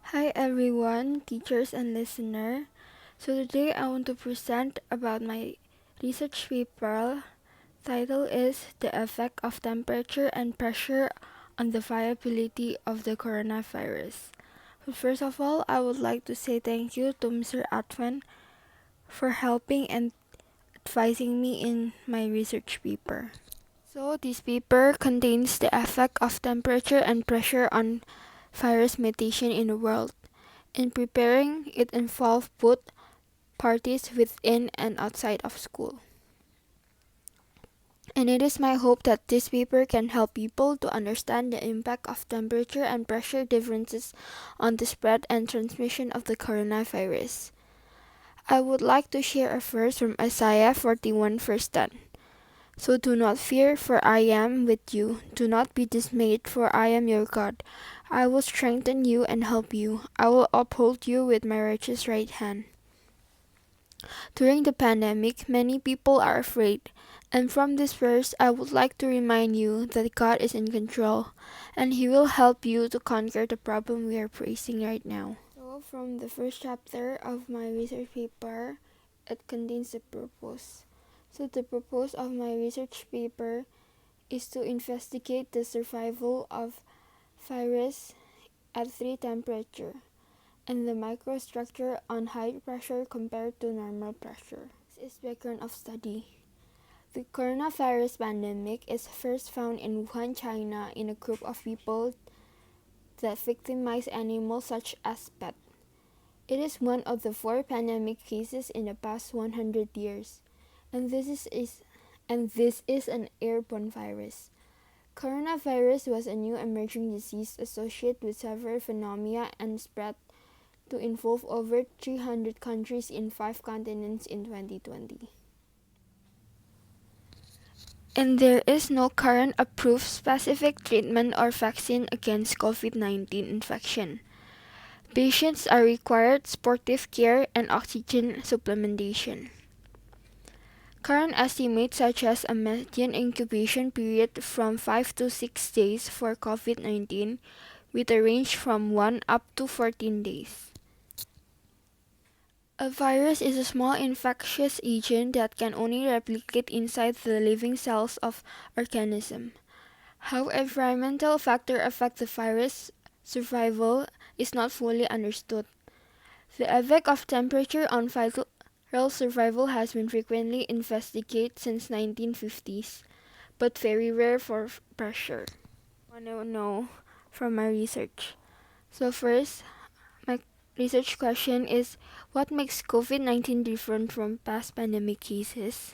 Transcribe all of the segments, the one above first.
Hi everyone, teachers and listener. So today I want to present about my research paper. Title is The Effect of Temperature and Pressure on the Viability of the Coronavirus. But first of all, I would like to say thank you to Mr. Atwan for helping and advising me in my research paper. So this paper contains the effect of temperature and pressure on virus mutation in the world. In preparing, it involved both parties within and outside of school. And it is my hope that this paper can help people to understand the impact of temperature and pressure differences on the spread and transmission of the coronavirus. I would like to share a verse from Isaiah 41 verse 10. So do not fear, for I am with you. Do not be dismayed, for I am your God. I will strengthen you and help you. I will uphold you with my righteous right hand. During the pandemic, many people are afraid, and from this verse, I would like to remind you that God is in control, and He will help you to conquer the problem we are facing right now. So, from the first chapter of my research paper, it contains the purpose. So, the purpose of my research paper is to investigate the survival of virus at 3 temperature and the microstructure on high pressure compared to normal pressure. This is background of study. The coronavirus pandemic is first found in Wuhan, China in a group of people that victimize animals such as pets. It is one of the 4 pandemic cases in the past 100 years, and this is an airborne virus. Coronavirus was a new emerging disease associated with several phenomena and spread to involve over 300 countries in 5 continents in 2020. And there is no current approved specific treatment or vaccine against COVID-19 infection. Patients are required supportive care and oxygen supplementation. Current estimates suggest a median incubation period from 5 to 6 days for COVID-19 with a range from 1 up to 14 days. A virus is a small infectious agent that can only replicate inside the living cells of organism. How environmental factors affect the virus survival is not fully understood. The effect of temperature on viral survival has been frequently investigated since 1950s, but very rare for pressure. I want to know from my research. So first, my research question is, what makes COVID-19 different from past pandemic cases?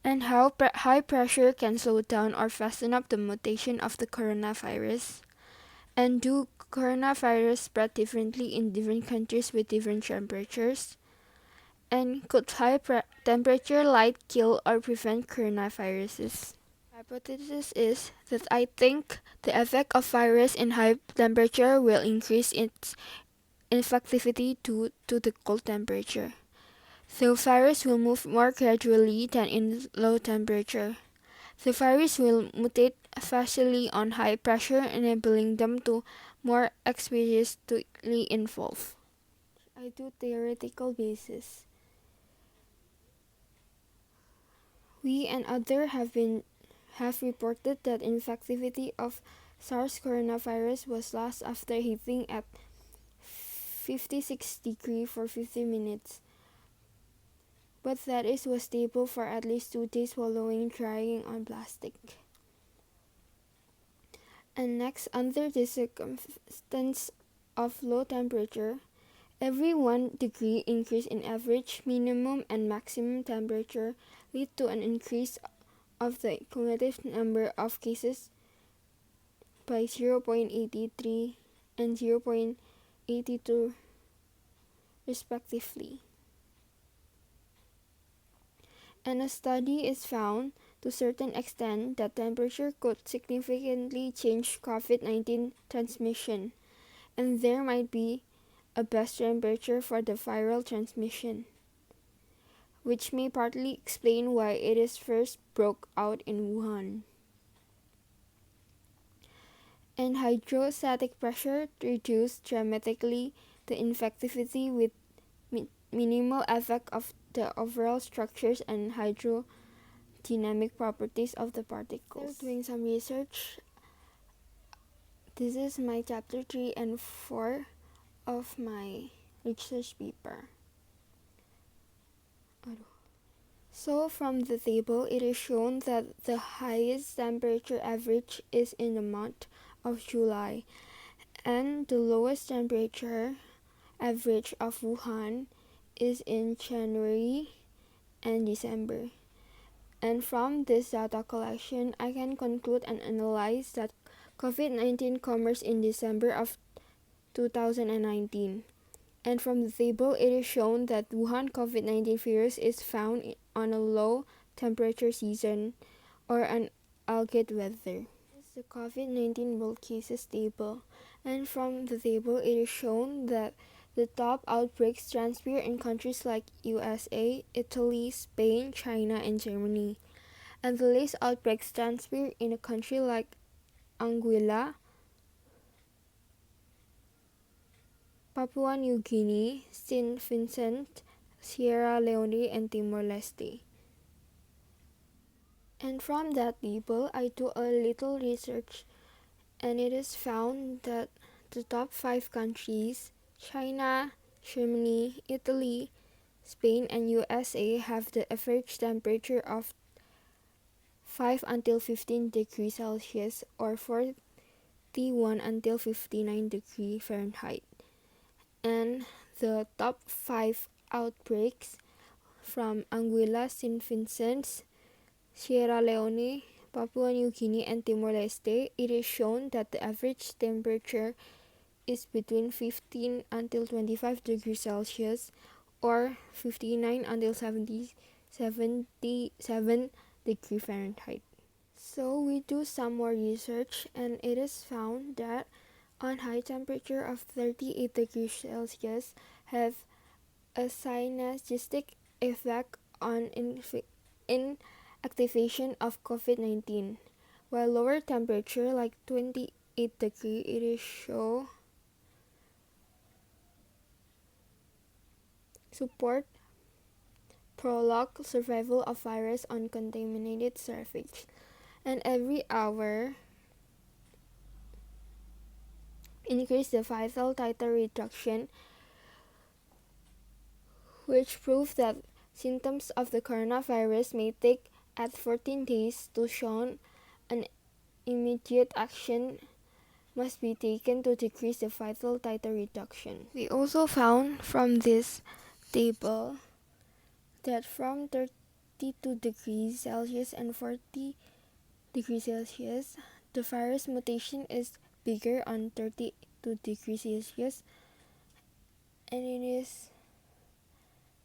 And how high pressure can slow down or fasten up the mutation of the coronavirus? And do coronavirus spread differently in different countries with different temperatures? And could high temperature light kill or prevent coronaviruses? Hypothesis is that I think the effect of virus in high temperature will increase its infectivity due to the cold temperature. The virus will move more gradually than in low temperature. The virus will mutate fastly on high pressure, enabling them to more expeditiously evolve. I do theoretical basis. We and others have reported that infectivity of SARS coronavirus was lost after heating at 56 degrees for 50 minutes, but that it was stable for at least 2 days following drying on plastic. And next, under the circumstance of low temperature, every 1 degree increase in average, minimum, and maximum temperature lead to an increase of the cumulative number of cases by 0.83 and 0.82 respectively. And a study is found to a certain extent that temperature could significantly change COVID-19 transmission, and there might be a best temperature for the viral transmission, which may partly explain why it is first broke out in Wuhan. and hydrostatic pressure reduced dramatically the infectivity with minimal effect of the overall structures and hydrodynamic properties of the particles. After doing some research, this is my chapter 3 and 4 of my research paper. So from the table, it is shown that the highest temperature average is in the month of July, and the lowest temperature average of Wuhan is in January and December. And from this data collection, I can conclude and analyze that COVID-19 occurs in December of 2019. And from the table, it is shown that Wuhan COVID-19 virus is found on a low temperature season or an algid weather. This is the COVID-19 world cases table. And from the table, it is shown that the top outbreaks transpire in countries like USA, Italy, Spain, China, and Germany. And the least outbreaks transpire in a country like Anguilla, Papua New Guinea, St. Vincent, Sierra Leone, and Timor-Leste. And from that table, I do a little research, and it is found that the top 5 countries, China, Germany, Italy, Spain, and USA, have the average temperature of 5 until 15 degrees Celsius or 41 until 59 degrees Fahrenheit. And the top 5 outbreaks from Anguilla, St. Vincent, Sierra Leone, Papua New Guinea, and Timor-Leste, it is shown that the average temperature is between 15 until 25 degrees Celsius or 59 until 77 degrees Fahrenheit. So we do some more research, and it is found that on high temperature of 38 degrees Celsius have a synergistic effect on inactivation of COVID-19, while lower temperature like 28 degrees, it is show support prolonged survival of virus on contaminated surface. And every hour increase the vital titer reduction, which proves that symptoms of the coronavirus may take at 14 days to show. An immediate action must be taken to decrease the vital titer reduction. We also found from this table that from 32 degrees Celsius and 40 degrees Celsius, the virus mutation is bigger on 32 degrees Celsius, and it is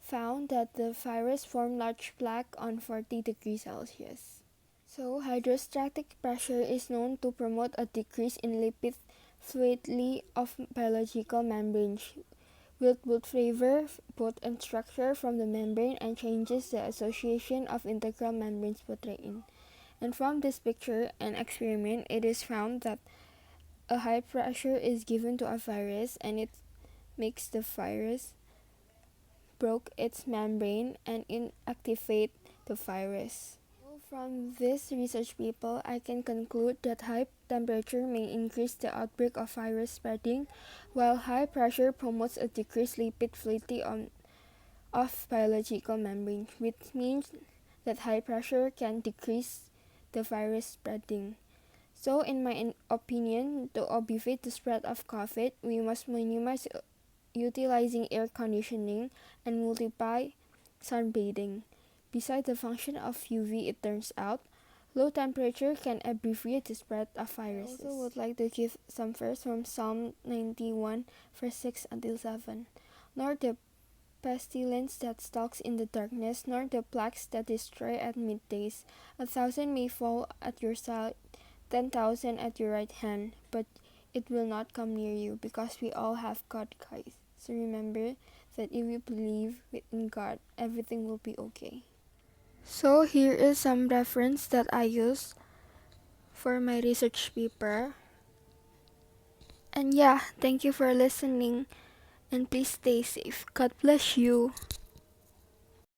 found that the virus formed large plaque on 40 degrees Celsius. So hydrostatic pressure is known to promote a decrease in lipid fluidity of biological membranes, which would favor both and structure from the membrane and changes the association of integral membranes protein. And from this picture and experiment, it is found that a high pressure is given to a virus, and it makes the virus broke its membrane and inactivate the virus. So from this research paper, I can conclude that high temperature may increase the outbreak of virus spreading, while high pressure promotes a decreased lipid fluidity of biological membrane, which means that high pressure can decrease the virus spreading. So in my opinion, to alleviate the spread of COVID, we must minimize utilizing air conditioning and multiply sunbathing. Besides the function of UV, it turns out, low temperature can abbreviate the spread of viruses. I also would like to give some verse from Psalm 91, verse 6 until 7. Nor the pestilence that stalks in the darkness, nor the plagues that destroy at middays. 1,000 may fall at your side, 10,000 at your right hand, but it will not come near you, because we all have God, guys. So remember that if you believe in God, everything will be okay. So here is some reference that I use for my research paper. And yeah, thank you for listening and please stay safe. God bless you.